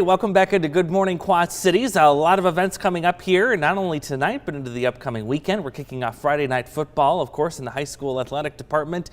Welcome back into Good Morning Quad Cities. A lot of events coming up here, not only tonight, but into the upcoming weekend. We're kicking off Friday night football, of course, in the high school athletic department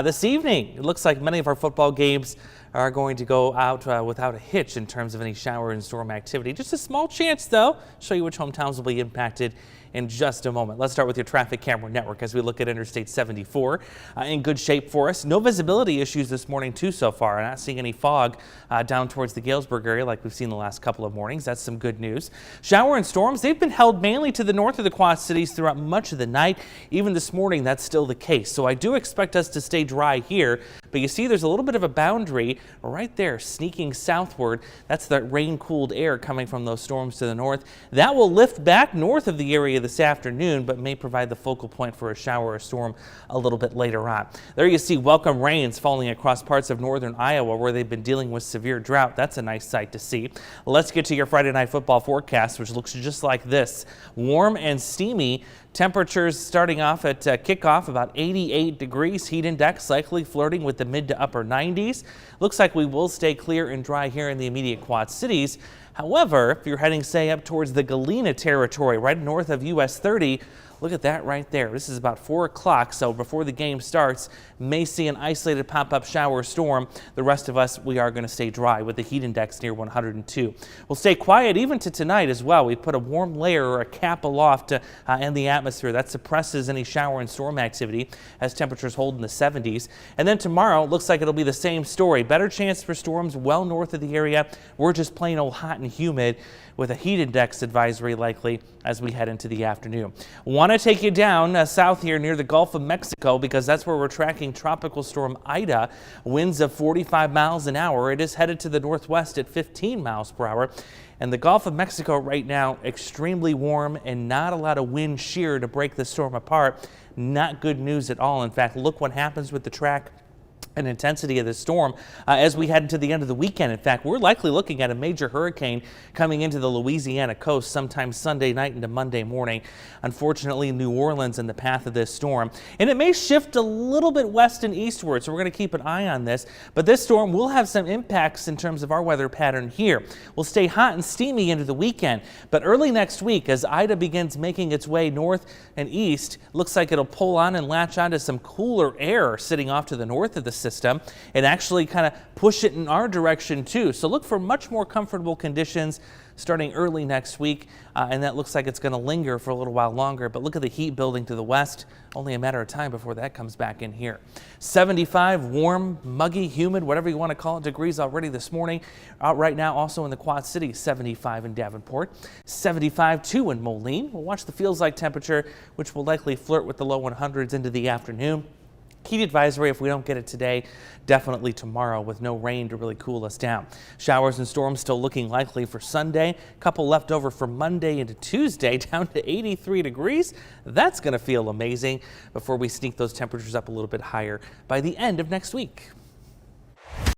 this evening. It looks like many of our football games are going to go out without a hitch in terms of any shower and storm activity. Just a small chance, though. Show you which hometowns will be impacted in just a moment. Let's start with your traffic camera network as we look at Interstate 74 in good shape for us. No visibility issues this morning too so far. Not seeing any fog down towards the Galesburg area like we've seen the last couple of mornings. That's some good news. Shower and storms, they've been held mainly to the north of the Quad Cities throughout much of the night. Even this morning, that's still the case. So I do expect us to stay dry here. But you see there's a little bit of a boundary right there sneaking southward. That's that rain-cooled air coming from those storms to the north. That will lift back north of the area this afternoon, but may provide the focal point for a shower or storm a little bit later on. There you see welcome rains falling across parts of northern Iowa where they've been dealing with severe drought. That's a nice sight to see. Let's get to your Friday night football forecast, which looks just like this. Warm and steamy. Temperatures starting off at kickoff about 88 degrees. Heat index likely flirting with the mid to upper 90s. Looks like we will stay clear and dry here in the immediate Quad Cities. However, if you're heading, say, up towards the Galena territory, right north of US 30, look at that right there. This is about 4 o'clock, so before the game starts, may see an isolated pop-up shower or storm. The rest of us, we are going to stay dry with the heat index near 102. We'll stay quiet even to tonight as well. We put a warm layer or a cap aloft in the atmosphere. That suppresses any shower and storm activity as temperatures hold in the 70s. And then tomorrow, looks like it'll be the same story. Better chance for storms well north of the area. We're just plain old hot and humid with a heat index advisory likely as we head into the afternoon. Want to take you down south here near the Gulf of Mexico because that's where we're tracking Tropical Storm Ida. Winds of 45 miles an hour. It is headed to the northwest at 15 miles per hour. And the Gulf of Mexico right now extremely warm and not a lot of wind shear to break the storm apart. Not good news at all. In fact, look what happens with the track and intensity of the storm as we head into the end of the weekend. In fact, we're likely looking at a major hurricane coming into the Louisiana coast sometime Sunday night into Monday morning. Unfortunately, New Orleans in the path of this storm, and it may shift a little bit west and eastward, so we're going to keep an eye on this. But this storm will have some impacts in terms of our weather pattern here. We'll stay hot and steamy into the weekend, but early next week as Ida begins making its way north and east, looks like it'll pull on and latch onto some cooler air sitting off to the north of the system and actually kind of push it in our direction too. So look for much more comfortable conditions starting early next week, and that looks like it's going to linger for a little while longer. But look at the heat building to the west. Only a matter of time before that comes back in here. 75, warm, muggy, humid, whatever you want to call it, degrees already this morning. Out right now also in the Quad Cities, 75 in Davenport, 75 too in Moline. We'll watch the feels like temperature, which will likely flirt with the low 100s into the afternoon. Heat advisory, if we don't get it today, definitely tomorrow with no rain to really cool us down. Showers and storms still looking likely for Sunday. Couple left over for Monday into Tuesday, down to 83 degrees. That's going to feel amazing before we sneak those temperatures up a little bit higher by the end of next week.